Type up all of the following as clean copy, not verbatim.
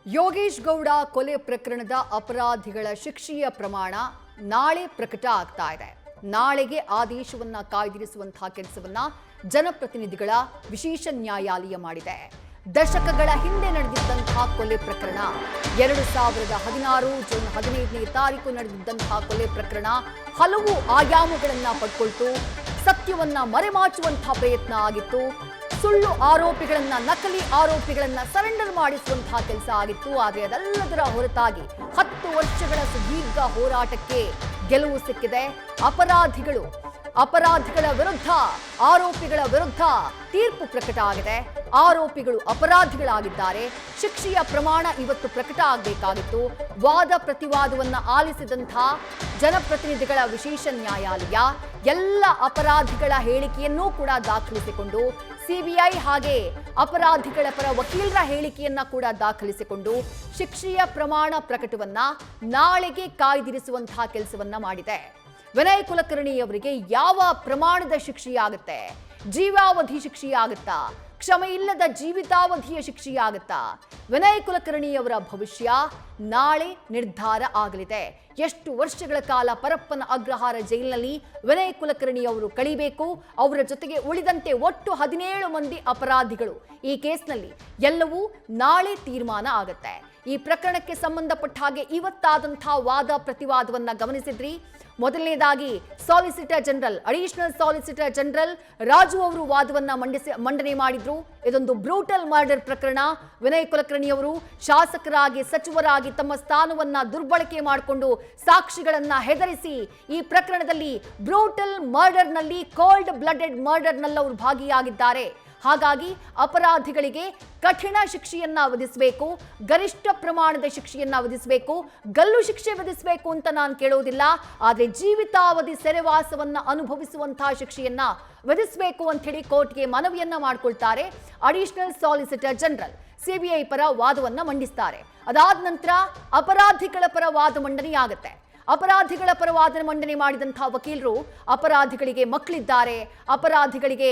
ಯೋಗೇಶ್ ಗೌಡ ಕೊಲೆ ಪ್ರಕರಣದ ಅಪರಾಧಿಗಳ ಶಿಕ್ಷೆಯ ಪ್ರಮಾಣ ನಾಳೆ ಪ್ರಕಟ ಆಗ್ತಾ ಇದೆ. ನಾಳೆಗೆ ಆದೇಶವನ್ನ ಕಾಯ್ದಿರಿಸುವಂತಹ ಕೆಲಸವನ್ನ ಜನಪ್ರತಿನಿಧಿಗಳ ವಿಶೇಷ ನ್ಯಾಯಾಲಯ ಮಾಡಿದೆ. ದಶಕಗಳ ಹಿಂದೆ ನಡೆದಿದ್ದಂತಹ ಕೊಲೆ ಪ್ರಕರಣ 2016 ಜೂನ್ 15ನೇ ತಾರೀಕು ನಡೆದಿದ್ದಂತಹ ಕೊಲೆ ಪ್ರಕರಣ ಹಲವು ಆಯಾಮಗಳನ್ನ ಪಡ್ಕೊಳ್ತು. ಸತ್ಯವನ್ನ ಮರೆಮಾಚುವಂತಹ ಪ್ರಯತ್ನ ಆಗಿತ್ತು. ಸುಳ್ಳು ಆರೋಪಿಗಳನ್ನ, ನಕಲಿ ಆರೋಪಿಗಳನ್ನ ಸರೆಂಡರ್ ಮಾಡಿಸುವಂತಹ ಕೆಲಸ ಆಗಿತ್ತು. ಆದರೆ ಅದೆಲ್ಲದರ ಹೊರತಾಗಿ 10 ವರ್ಷಗಳ ಸುದೀರ್ಘ ಹೋರಾಟಕ್ಕೆ ಗೆಲುವು ಸಿಕ್ಕಿದೆ. ಅಪರಾಧಿಗಳ ವಿರುದ್ಧ, ಆರೋಪಿಗಳ ವಿರುದ್ಧ ತೀರ್ಪು ಪ್ರಕಟ ಆಗಿದೆ. ಆರೋಪಿಗಳು ಅಪರಾಧಿಗಳಾಗಿದ್ದಾರೆ. ಶಿಕ್ಷೆಯ ಪ್ರಮಾಣ ಇವತ್ತು ಪ್ರಕಟ ಆಗಬೇಕಾಗಿತ್ತು. ವಾದ ಪ್ರತಿವಾದವನ್ನ ಆಲಿಸಿದಂತಹ ಜನಪ್ರತಿನಿಧಿಗಳ ವಿಶೇಷ ನ್ಯಾಯಾಲಯ ಎಲ್ಲ ಅಪರಾಧಿಗಳ ಹೇಳಿಕೆಯನ್ನೂ ಕೂಡ ದಾಖಲಿಸಿಕೊಂಡು, ಸಿಬಿಐ ಹಾಗೆ ಅಪರಾಧಿಗಳ ಪರ ವಕೀಲರ ಹೇಳಿಕೆಯನ್ನ ಕೂಡ ದಾಖಲಿಸಿಕೊಂಡು ಶಿಕ್ಷೆಯ ಪ್ರಮಾಣ ಪ್ರಕಟವನ್ನ ನಾಳೆಗೆ ಕಾಯ್ದಿರಿಸುವಂತಹ ಕೆಲಸವನ್ನ ಮಾಡಿದೆ. ವಿನಯ್ ಕುಲಕರ್ಣಿ ಅವರಿಗೆ ಯಾವ ಪ್ರಮಾಣದ ಶಿಕ್ಷೆಯಾಗುತ್ತೆ? ಜೀವಾವಧಿ ಶಿಕ್ಷೆಯಾಗುತ್ತಾ? ಕ್ಷಮೆ ಇಲ್ಲದ ಜೀವಿತಾವಧಿಯ ಶಿಕ್ಷೆಯಾಗುತ್ತಾ? ವಿನಯ್ ಕುಲಕರ್ಣಿ ಅವರ ಭವಿಷ್ಯ ನಾಳೆ ನಿರ್ಧಾರ ಆಗಲಿದೆ. ಎಷ್ಟು ವರ್ಷಗಳ ಕಾಲ ಪರಪ್ಪನ ಅಗ್ರಹಾರ ಜೈಲಿನಲ್ಲಿ ವಿನಯ್ ಕುಲಕರ್ಣಿ ಅವರು ಕಳೀಬೇಕು, ಅವರ ಜೊತೆಗೆ ಉಳಿದಂತೆ ಒಟ್ಟು 17 ಮಂದಿ ಅಪರಾಧಿಗಳು ಈ ಕೇಸ್ನಲ್ಲಿ ಎಲ್ಲವೂ ನಾಳೆ ತೀರ್ಮಾನ ಆಗುತ್ತೆ. ಈ ಪ್ರಕರಣಕ್ಕೆ ಸಂಬಂಧಪಟ್ಟ ಹಾಗೆ ಇವತ್ತಾದಂತಹ ವಾದ ಪ್ರತಿವಾದವನ್ನ ಗಮನಿಸಿದ್ರಿ. ಮೊದಲನೇದಾಗಿ solicitor general, additional solicitor general Raju ಅವರು ವಾದವನ್ನ ಮಂಡನೆ ಮಾಡಿದ್ರು. ಇದೊಂದು ಬ್ರೂಟಲ್ ಮರ್ಡರ್ ಪ್ರಕರಣ. ವಿನಯ್ ಕುಲಕರ್ಣಿ ಅವರು ಶಾಸಕರಾಗಿ, ಸಚಿವರಾಗಿ ತಮ್ಮ ಸ್ಥಾನವನ್ನ ದುರ್ಬಳಕೆ ಮಾಡಿಕೊಂಡು ಸಾಕ್ಷಿಗಳನ್ನ ಹೆದರಿಸಿ ಈ ಪ್ರಕರಣದಲ್ಲಿ ಬ್ರೂಟಲ್ ಮರ್ಡರ್ನಲ್ಲಿ, ಕೋಲ್ಡ್ ಬ್ಲಡೆಡ್ ಮರ್ಡರ್ನಲ್ಲಿ ಅವರು ಭಾಗಿಯಾಗಿದ್ದಾರೆ. ಹಾಗಾಗಿ ಅಪರಾಧಿಗಳಿಗೆ ಕಠಿಣ ಶಿಕ್ಷೆಯನ್ನ ವಿಧಿಸಬೇಕು, ಗರಿಷ್ಠ ಪ್ರಮಾಣದ ಶಿಕ್ಷೆಯನ್ನ ವಿಧಿಸಬೇಕು, ಗಲ್ಲು ಶಿಕ್ಷೆ ವಿಧಿಸಬೇಕು ಅಂತ ನಾನು ಕೇಳೋದಿಲ್ಲ. ಆದರೆ ಜೀವಿತಾವಧಿ ಸೆರೆವಾಸವನ್ನ ಅನುಭವಿಸುವಂತಹ ಶಿಕ್ಷೆಯನ್ನ ವಿಧಿಸಬೇಕು ಅಂತ ಹೇಳಿ ಕೋರ್ಟ್ಗೆ ಮನವಿಯನ್ನ ಮಾಡಿಕೊಳ್ತಾರೆ ಅಡಿಷನಲ್ ಸಾಲಿಸಿಟರ್ ಜನರಲ್. ಸಿಬಿಐ ಪರ ವಾದವನ್ನ ಮಂಡಿಸ್ತಾರೆ. ಅದಾದ ನಂತರ ಅಪರಾಧಿಗಳ ಪರ ವಾದ ಮಂಡನೆಯಾಗುತ್ತೆ. ಅಪರಾಧಿಗಳ ಪರ ವಾದ ಮಂಡನೆ ಮಾಡಿದಂತಹ ವಕೀಲರು, ಅಪರಾಧಿಗಳಿಗೆ ಮಕ್ಕಳಿದ್ದಾರೆ, ಅಪರಾಧಿಗಳಿಗೆ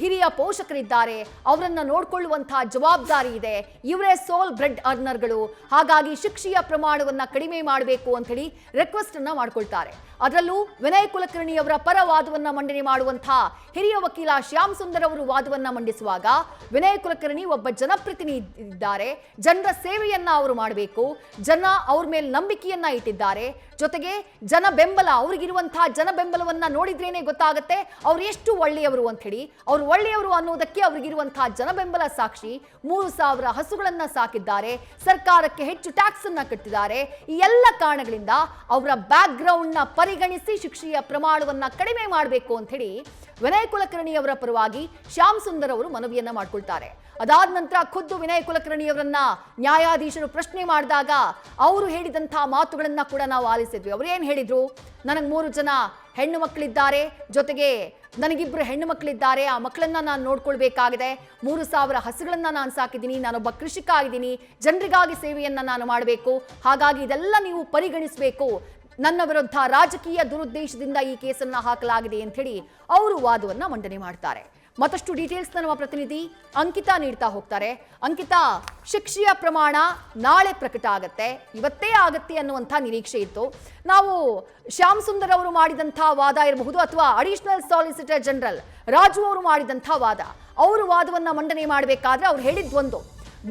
ಹಿರಿಯ ಪೋಷಕರಿದ್ದಾರೆ, ಅವರನ್ನ ನೋಡ್ಕೊಳ್ಳುವಂತಹ ಜವಾಬ್ದಾರಿ ಇದೆ, ಇವರೇ ಸೋಲ್ ಬ್ರೆಡ್ ಅರ್ನರ್ಗಳು, ಹಾಗಾಗಿ ಶಿಕ್ಷೆಯ ಪ್ರಮಾಣವನ್ನ ಕಡಿಮೆ ಮಾಡಬೇಕು ಅಂತ ಹೇಳಿ ರಿಕ್ವೆಸ್ಟ್ ಅನ್ನ ಮಾಡ್ಕೊಳ್ತಾರೆ. ಅದರಲ್ಲೂ ವಿನಯ್ ಕುಲಕರ್ಣಿ ಅವರ ಪರ ವಾದವನ್ನ ಮಂಡನೆ ಮಾಡುವಂತಹ ಹಿರಿಯ ವಕೀಲ ಶ್ಯಾಮ್ ಸುಂದರ್ ಅವರು ವಾದವನ್ನ ಮಂಡಿಸುವಾಗ, ವಿನಯ್ ಕುಲಕರ್ಣಿ ಒಬ್ಬ ಜನಪ್ರತಿನಿಧಿ ಇದ್ದಾರೆ, ಜನರ ಸೇವೆಯನ್ನ ಅವರು ಮಾಡಬೇಕು, ಜನ ಅವ್ರ ಮೇಲೆ ನಂಬಿಕೆಯನ್ನ ಇಟ್ಟಿದ್ದಾರೆ, ಜೊತೆಗೆ ಜನ ಬೆಂಬಲ, ಅವ್ರಿಗಿರುವಂತಹ ಜನ ಬೆಂಬಲವನ್ನ ನೋಡಿದ್ರೇನೆ ಗೊತ್ತಾಗುತ್ತೆ ಅವ್ರು ಎಷ್ಟು ಒಳ್ಳೆಯವರು ಅಂತ ಹೇಳಿ. ಅವ್ರು ಒಳ್ಳೆಯವರು ಅನ್ನೋದಕ್ಕೆ ಅವ್ರಿಗಿರುವಂತಹ ಜನ ಬೆಂಬಲ ಸಾಕ್ಷಿ. 3000 ಹಸುಗಳನ್ನ ಸಾಕಿದ್ದಾರೆ, ಸರ್ಕಾರಕ್ಕೆ ಹೆಚ್ಚು ಟ್ಯಾಕ್ಸ್ ಅನ್ನ ಕಟ್ಟಿದ್ದಾರೆ. ಈ ಎಲ್ಲ ಕಾರಣಗಳಿಂದ ಅವರ ಬ್ಯಾಕ್ ಗ್ರೌಂಡ್ ನ ಪರಿಗಣಿಸಿ ಶಿಕ್ಷೆಯ ಪ್ರಮಾಣವನ್ನ ಕಡಿಮೆ ಮಾಡಬೇಕು ಅಂತ ಹೇಳಿ ವಿನಯ್ ಕುಲಕರ್ಣಿ ಅವರ ಪರವಾಗಿ ಶ್ಯಾಮ್ ಸುಂದರ್ ಅವರು ಮನವಿಯನ್ನ ಮಾಡ್ಕೊಳ್ತಾರೆ. ಅದಾದ ನಂತರ ಖುದ್ದು ವಿನಯ್ ಕುಲಕರ್ಣಿ ಅವರನ್ನ ನ್ಯಾಯಾಧೀಶರು ಪ್ರಶ್ನೆ ಮಾಡಿದಾಗ ಅವರು ಹೇಳಿದಂತಹ ಮಾತುಗಳನ್ನ ಕೂಡ ನಾವು ಆಲಿಸಿದ್ವಿ. ಅವ್ರು ಏನ್ ಹೇಳಿದ್ರು? ನನಗೆ 3 ಜನ ಹೆಣ್ಣು ಮಕ್ಕಳಿದ್ದಾರೆ, ಜೊತೆಗೆ ನನಗಿಬ್ರು ಹೆಣ್ಣು ಮಕ್ಕಳಿದ್ದಾರೆ, ಆ ಮಕ್ಕಳನ್ನ ನಾನು ನೋಡ್ಕೊಳ್ಬೇಕಾಗಿದೆ, 3000 ಹಸುಗಳನ್ನ ನಾನು ಸಾಕಿದ್ದೀನಿ, ನಾನೊಬ್ಬ ಕೃಷಿಕ ಆಗಿದ್ದೀನಿ, ಜನರಿಗಾಗಿ ಸೇವೆಯನ್ನ ನಾನು ಮಾಡಬೇಕು, ಹಾಗಾಗಿ ಇದೆಲ್ಲ ನೀವು ಪರಿಗಣಿಸಬೇಕು, ನನ್ನ ವಿರುದ್ಧ ರಾಜಕೀಯ ದುರುದ್ದೇಶದಿಂದ ಈ ಕೇಸನ್ನ ಹಾಕಲಾಗಿದೆ ಅಂತ ಹೇಳಿ ಅವರು ವಾದವನ್ನ ಮಂಡನೆ ಮಾಡ್ತಾರೆ. ಮತ್ತಷ್ಟು ಡೀಟೇಲ್ಸ್ ನಮ್ಮ ಪ್ರತಿನಿಧಿ ಅಂಕಿತಾ ನೀಡ್ತಾ ಹೋಗ್ತಾರೆ. ಅಂಕಿತಾ, ಶಿಕ್ಷೆಯ ಪ್ರಮಾಣ ನಾಳೆ ಪ್ರಕಟ ಆಗತ್ತೆ, ಇವತ್ತೇ ಆಗತ್ತೆ ಅನ್ನುವಂಥ ನಿರೀಕ್ಷೆ ಇತ್ತು. ನಾವು ಶ್ಯಾಮ್ ಸುಂದರ್ ಅವರು ಮಾಡಿದಂಥ ವಾದ ಇರಬಹುದು ಅಥವಾ ಅಡಿಷನಲ್ ಸಾಲಿಸಿಟರ್ ಜನರಲ್ ರಾಜು ಅವರು ಮಾಡಿದಂಥ ವಾದ, ಅವರು ವಾದವನ್ನ ಮಂಡನೆ ಮಾಡಬೇಕಾದ್ರೆ ಅವ್ರು ಹೇಳಿದ್ವೊಂದು,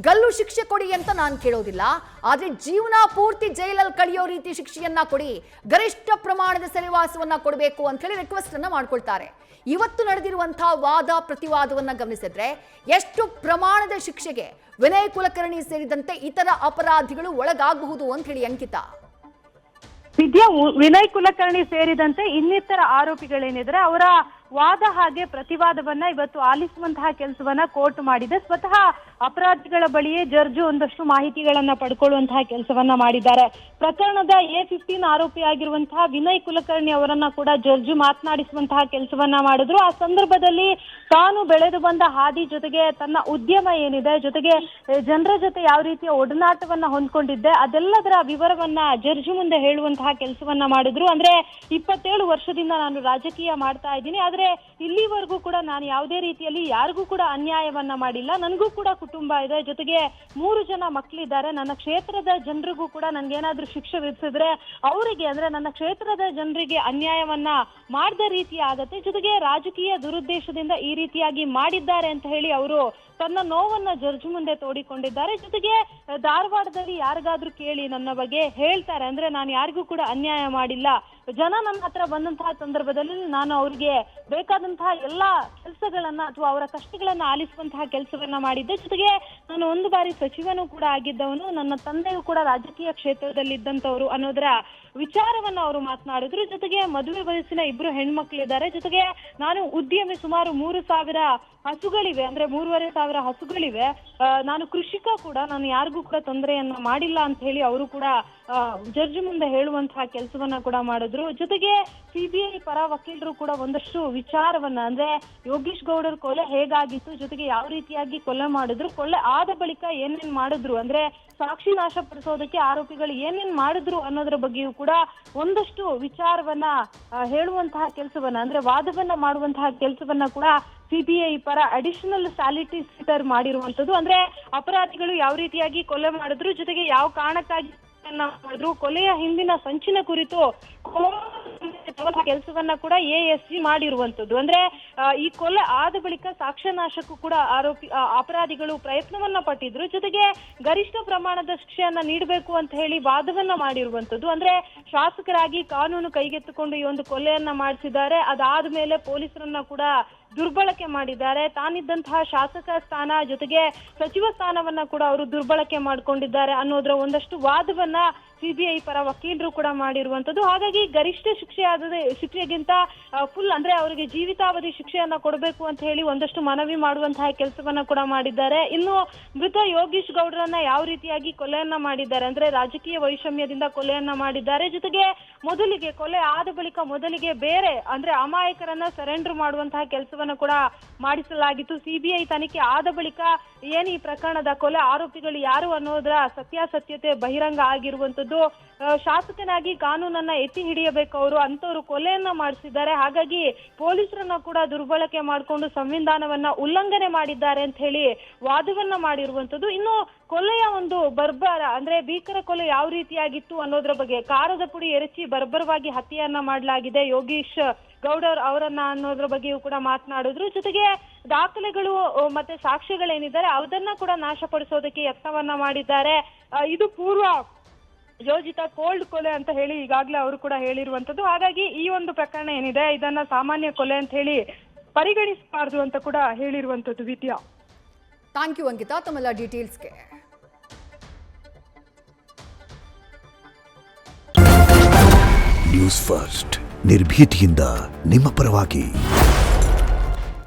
ಗಲ್ಲು ಶಿಕ್ಷೆ ಕೊಡಿ ಅಂತ ನಾನು ಕೇಳೋದಿಲ್ಲ, ಆದ್ರೆ ಜೀವನ ಪೂರ್ತಿ ಜೈಲಲ್ಲಿ ಕಳೆಯೋ ರೀತಿ ಶಿಕ್ಷೆಯನ್ನ ಕೊಡಿ, ಗರಿಷ್ಠ ಪ್ರಮಾಣದ ಸೆರೆವಾಸವನ್ನ ಕೊಡಬೇಕು ಅಂತ ಹೇಳಿ ರಿಕ್ವೆಸ್ಟ್ ಅನ್ನ ಮಾಡ್ಕೊಳ್ತಾರೆ. ಇವತ್ತು ನಡೆದಿರುವಂತಹ ವಾದ ಪ್ರತಿವಾದವನ್ನ ಗಮನಿಸಿದ್ರೆ ಎಷ್ಟು ಪ್ರಮಾಣದ ಶಿಕ್ಷೆಗೆ ವಿನಯ್ ಕುಲಕರ್ಣಿ ಸೇರಿದಂತೆ ಇತರ ಅಪರಾಧಿಗಳು ಒಳಗಾಗಬಹುದು ಅಂತ ಹೇಳಿ ಅಂಕಿತಾ? ವಿದ್ಯಾ, ವಿನಯ್ ಕುಲಕರ್ಣಿ ಸೇರಿದಂತೆ ಇನ್ನಿತರ ಆರೋಪಿಗಳೇನಿದ್ರೆ ಅವರ ವಾದ ಹಾಗೆ ಪ್ರತಿವಾದವನ್ನ ಇವತ್ತು ಆಲಿಸುವಂತಹ ಕೆಲಸವನ್ನ ಕೋರ್ಟ್ ಮಾಡಿದೆ. ಸ್ವತಃ ಅಪರಾಧಿಗಳ ಬಳಿಯೇ ಜಡ್ಜ್ ಒಂದಷ್ಟು ಮಾಹಿತಿಗಳನ್ನ ಪಡ್ಕೊಳ್ಳುವಂತಹ ಕೆಲಸವನ್ನ ಮಾಡಿದ್ದಾರೆ. ಪ್ರಕರಣದ A15 ಆರೋಪಿಯಾಗಿರುವಂತಹ ವಿನಯ್ ಕುಲಕರ್ಣಿ ಅವರನ್ನ ಕೂಡ ಜಡ್ಜ್ ಮಾತನಾಡಿಸುವಂತಹ ಕೆಲಸವನ್ನ ಮಾಡಿದ್ರು. ಆ ಸಂದರ್ಭದಲ್ಲಿ ತಾನು ಬೆಳೆದು ಬಂದ ಹಾದಿ, ಜೊತೆಗೆ ತನ್ನ ಉದ್ಯಮ ಏನಿದೆ, ಜೊತೆಗೆ ಜನರ ಜೊತೆ ಯಾವ ರೀತಿಯ ಒಡನಾಟವನ್ನ ಹೊಂದ್ಕೊಂಡಿದ್ದೆ, ಅದೆಲ್ಲದರ ವಿವರವನ್ನ ಜಡ್ಜ್ ಮುಂದೆ ಹೇಳುವಂತಹ ಕೆಲಸವನ್ನ ಮಾಡಿದ್ರು. ಅಂದ್ರೆ 27 ವರ್ಷದಿಂದ ನಾನು ರಾಜಕೀಯ ಮಾಡ್ತಾ ಇದ್ದೀನಿ, ಆದ್ರೆ ಅಂದ್ರೆ ಇಲ್ಲಿವರೆಗೂ ಕೂಡ ನಾನು ಯಾವುದೇ ರೀತಿಯಲ್ಲಿ ಯಾರಿಗೂ ಕೂಡ ಅನ್ಯಾಯವನ್ನ ಮಾಡಿಲ್ಲ. ನನಗೂ ಕೂಡ ಕುಟುಂಬ ಇದೆ, ಜೊತೆಗೆ 3 ಜನ ಮಕ್ಕಳಿದ್ದಾರೆ. ನನ್ನ ಕ್ಷೇತ್ರದ ಜನರಿಗೂ ಕೂಡ ನನ್ಗೇನಾದ್ರೂ ಶಿಕ್ಷೆ ವಿಧಿಸಿದ್ರೆ ಅವರಿಗೆ ಅಂದ್ರೆ ನನ್ನ ಕ್ಷೇತ್ರದ ಜನರಿಗೆ ಅನ್ಯಾಯವನ್ನ ಮಾಡದ ರೀತಿ ಆಗತ್ತೆ. ಜೊತೆಗೆ ರಾಜಕೀಯ ದುರುದ್ದೇಶದಿಂದ ಈ ರೀತಿಯಾಗಿ ಮಾಡಿದ್ದಾರೆ ಅಂತ ಹೇಳಿ ಅವರು ತನ್ನ ನೋವನ್ನ ಜಡ್ಜ್ ಮುಂದೆ ತೋಡಿಕೊಂಡಿದ್ದಾರೆ. ಜೊತೆಗೆ ಧಾರವಾಡದಲ್ಲಿ ಯಾರಿಗಾದ್ರೂ ಕೇಳಿ ನನ್ನ ಬಗ್ಗೆ ಹೇಳ್ತಾರೆ ಅಂದ್ರೆ ನಾನು ಯಾರಿಗೂ ಕೂಡ ಅನ್ಯಾಯ ಮಾಡಿಲ್ಲ. ಜನ ನನ್ನ ಹತ್ರ ಬಂದಂತಹ ಸಂದರ್ಭದಲ್ಲಿ ನಾನು ಅವ್ರಿಗೆ ಬೇಕಾದಂತಹ ಎಲ್ಲಾ ಕೆಲಸಗಳನ್ನ ಅಥವಾ ಅವರ ಕಷ್ಟಗಳನ್ನ ಆಲಿಸುವಂತಹ ಕೆಲಸವನ್ನ ಮಾಡಿದ್ದೆ. ಜೊತೆಗೆ ನಾನು 1 ಬಾರಿ ಸಚಿವನೂ ಕೂಡ ಆಗಿದ್ದವನು. ನನ್ನ ತಂದೆಯೂ ಕೂಡ ರಾಜಕೀಯ ಕ್ಷೇತ್ರದಲ್ಲಿ ಇದ್ದಂತವ್ರು ಅನ್ನೋದರ ವಿಚಾರವನ್ನ ಅವರು ಮಾತನಾಡಿದ್ರು. ಜೊತೆಗೆ ಮದುವೆ ವಯಸ್ಸಿನ 2 ಹೆಣ್ಮಕ್ಳಿದ್ದಾರೆ. ಜೊತೆಗೆ ನಾನು ಉದ್ಯಮಿ, ಸುಮಾರು 3,000 ಹಸುಗಳಿವೆ, ಅಂದ್ರೆ 3,500 ಹಸುಗಳಿವೆ. ನಾನು ಕೃಷಿಕ ಕೂಡ, ನಾನು ಯಾರಿಗೂ ಕೂಡ ತೊಂದರೆಯನ್ನ ಮಾಡಿಲ್ಲ ಅಂತ ಹೇಳಿ ಅವರು ಕೂಡ ಜಡ್ಜ್ ಮುಂದೆ ಹೇಳುವಂತಹ ಕೆಲಸವನ್ನ ಕೂಡ ಮಾಡಿದ್ರು. ಜೊತೆಗೆ ಸಿಬಿಐ ಪರ ವಕೀಲರು ಕೂಡ ಒಂದಷ್ಟು ವಿಚಾರವನ್ನ ಅಂದ್ರೆ ಯೋಗೀಶ್ ಗೌಡರ ಕೊಲೆ ಹೇಗಾಗಿತ್ತು, ಜೊತೆಗೆ ಯಾವ ರೀತಿಯಾಗಿ ಕೊಲೆ ಮಾಡಿದ್ರು, ಕೊಲೆ ಆದ ಬಳಿಕ ಏನೇನ್ ಮಾಡಿದ್ರು, ಅಂದ್ರೆ ಸಾಕ್ಷಿ ನಾಶ ಪಡಿಸೋದಕ್ಕೆ ಆರೋಪಿಗಳು ಏನೇನ್ ಮಾಡಿದ್ರು ಅನ್ನೋದ್ರ ಬಗ್ಗೆಯೂ ಕೂಡ ಒಂದಷ್ಟು ವಿಚಾರವನ್ನ ಹೇಳುವಂತಹ ಕೆಲಸವನ್ನ ಅಂದ್ರೆ ವಾದವನ್ನ ಮಾಡುವಂತಹ ಕೆಲಸವನ್ನ ಕೂಡ ಸಿಬಿಐ ಪರ ಅಡಿಷನಲ್ ಸಾಲಿಸಿಟರ್ ಮಾಡಿರುವಂತದ್ದು. ಅಂದ್ರೆ ಅಪರಾಧಿಗಳು ಯಾವ ರೀತಿಯಾಗಿ ಕೊಲೆ ಮಾಡಿದ್ರು, ಜೊತೆಗೆ ಯಾವ ಕಾರಣಕ್ಕಾಗಿ ಮಾಡಿದ್ರು, ಕೊಲೆಯ ಹಿಂದಿನ ಸಂಚಿನ ಕುರಿತು ಕೆಲಸವನ್ನ ಕೂಡ ಎಎಸ್ಜಿ ಮಾಡಿರುವಂತದ್ದು. ಅಂದ್ರೆ ಈ ಕೊಲೆ ಆದ ಬಳಿಕ ಸಾಕ್ಷ್ಯನಾಶಕ್ಕೂ ಕೂಡ ಅಪರಾಧಿಗಳು ಪ್ರಯತ್ನವನ್ನ ಪಟ್ಟಿದ್ರು. ಜೊತೆಗೆ ಗರಿಷ್ಠ ಪ್ರಮಾಣದ ಶಿಕ್ಷೆಯನ್ನ ನೀಡಬೇಕು ಅಂತ ಹೇಳಿ ವಾದವನ್ನ ಮಾಡಿರುವಂತದ್ದು. ಅಂದ್ರೆ ಶಾಸಕರಾಗಿ ಕಾನೂನು ಕೈಗೆತ್ತಿಕೊಂಡು ಈ ಒಂದು ಕೊಲೆಯನ್ನ ಮಾಡಿಸಿದ್ದಾರೆ. ಅದಾದ ಮೇಲೆ ಪೊಲೀಸರನ್ನ ಕೂಡ ದುರ್ಬಳಕೆ ಮಾಡಿದ್ದಾರೆ. ತಾನಿದ್ದಂತಹ ಶಾಸಕ ಸ್ಥಾನ ಜೊತೆಗೆ ಸಚಿವ ಸ್ಥಾನವನ್ನ ಕೂಡ ಅವರು ದುರ್ಬಳಕೆ ಮಾಡ್ಕೊಂಡಿದ್ದಾರೆ ಅನ್ನೋದ್ರ ಒಂದಷ್ಟು ವಾದವನ್ನ ಸಿಬಿಐ ಪರ ವಕೀಲರು ಕೂಡ ಮಾಡಿರುವಂತದ್ದು. ಹಾಗಾಗಿ ಗರಿಷ್ಠ ಶಿಕ್ಷೆಗಿಂತ ಫುಲ್ ಅಂದ್ರೆ ಅವರಿಗೆ ಜೀವಿತಾವಧಿ ಶಿಕ್ಷೆಯನ್ನ ಕೊಡಬೇಕು ಅಂತ ಹೇಳಿ ಒಂದಷ್ಟು ಮನವಿ ಮಾಡುವಂತಹ ಕೆಲಸವನ್ನ ಕೂಡ ಮಾಡಿದ್ದಾರೆ. ಇನ್ನು ಮೃತ ಯೋಗೀಶ್ ಗೌಡರನ್ನ ಯಾವ ರೀತಿಯಾಗಿ ಕೊಲೆಯನ್ನ ಮಾಡಿದ್ದಾರೆ ಅಂದ್ರೆ ರಾಜಕೀಯ ವೈಷಮ್ಯದಿಂದ ಕೊಲೆಯನ್ನ ಮಾಡಿದ್ದಾರೆ. ಜೊತೆಗೆ ಮೊದಲಿಗೆ ಕೊಲೆ ಆದ ಬಳಿಕ ಮೊದಲಿಗೆ ಬೇರೆ ಅಂದ್ರೆ ಅಮಾಯಕರನ್ನ ಸರೆಂಡರ್ ಮಾಡುವಂತಹ ಕೆಲಸವನ್ನ ಕೂಡ ಮಾಡಿಸಲಾಗಿತ್ತು. ಸಿಬಿಐ ತನಿಖೆ ಆದ ಬಳಿಕ ಏನು ಈ ಪ್ರಕರಣದ ಕೊಲೆ ಆರೋಪಿಗಳು ಯಾರು ಅನ್ನೋದರ ಸತ್ಯಾಸತ್ಯತೆ ಬಹಿರಂಗ ಆಗಿರುವಂತದ್ದು. ಶಾಸಕನಾಗಿ ಕಾನೂನನ್ನ ಎತ್ತಿ ಹಿಡಿಯಬೇಕು ಅವರು, ಅಂತವರು ಕೊಲೆಯನ್ನ ಮಾಡಿಸಿದ್ದಾರೆ. ಹಾಗಾಗಿ ಪೊಲೀಸರನ್ನ ಕೂಡ ದುರ್ಬಳಕೆ ಮಾಡಿಕೊಂಡು ಸಂವಿಧಾನವನ್ನ ಉಲ್ಲಂಘನೆ ಮಾಡಿದ್ದಾರೆ ಅಂತ ಹೇಳಿ ವಾದವನ್ನ ಮಾಡಿರುವಂತದ್ದು. ಇನ್ನು ಕೊಲೆಯ ಒಂದು ಬರ್ಬರ ಅಂದ್ರೆ ಭೀಕರ ಕೊಲೆ ಯಾವ ರೀತಿಯಾಗಿತ್ತು ಅನ್ನೋದ್ರ ಬಗ್ಗೆ ಕಾರದ ಪುಡಿ ಎರಚಿ ಬರ್ಬರವಾಗಿ ಹತ್ಯೆಯನ್ನ ಮಾಡಲಾಗಿದೆ ಯೋಗೀಶ್ ಗೌಡರ್ ಅವರನ್ನ ಅನ್ನೋದ್ರ ಬಗ್ಗೆಯೂ ಕೂಡ ಮಾತನಾಡಿದ್ರು. ಜೊತೆಗೆ ದಾಖಲೆಗಳು ಮತ್ತೆ ಸಾಕ್ಷ್ಯಗಳೇನಿದ್ದಾರೆ ಅದನ್ನ ಕೂಡ ನಾಶಪಡಿಸೋದಕ್ಕೆ ಯತ್ನವನ್ನ ಮಾಡಿದ್ದಾರೆ. ಇದು ಪೂರ್ವ ಯೋಜಿತ ಕೋಲ್ಡ್ ಕೊಲೆ ಅಂತ ಹೇಳಿ ಈಗಾಗಲೇ ಅವರು ಕೂಡ ಹೇಳಿರುವಂತದ್ದು. ಹಾಗಾಗಿ ಈ ಒಂದು ಪ್ರಕರಣ ಏನಿದೆ ಇದನ್ನ ಸಾಮಾನ್ಯ ಕೊಲೆ ಅಂತ ಹೇಳಿ ಪರಿಗಣಿಸಬಾರದು ಅಂತ ಕೂಡ ಹೇಳಿರುವಂತದ್ದು. ವಿದ್ಯಾ, ಥ್ಯಾಂಕ್ ಯು ಅಂಕಿತಾ ತಮ್ಮೆಲ್ಲ ಡೀಟೇಲ್ಸ್ಗೆ. ನ್ಯೂಸ್ ಫಸ್ಟ್ ನಿರ್ಭೀತಿಯಿಂದ ನಿಮ್ಮ ಪರವಾಗಿ.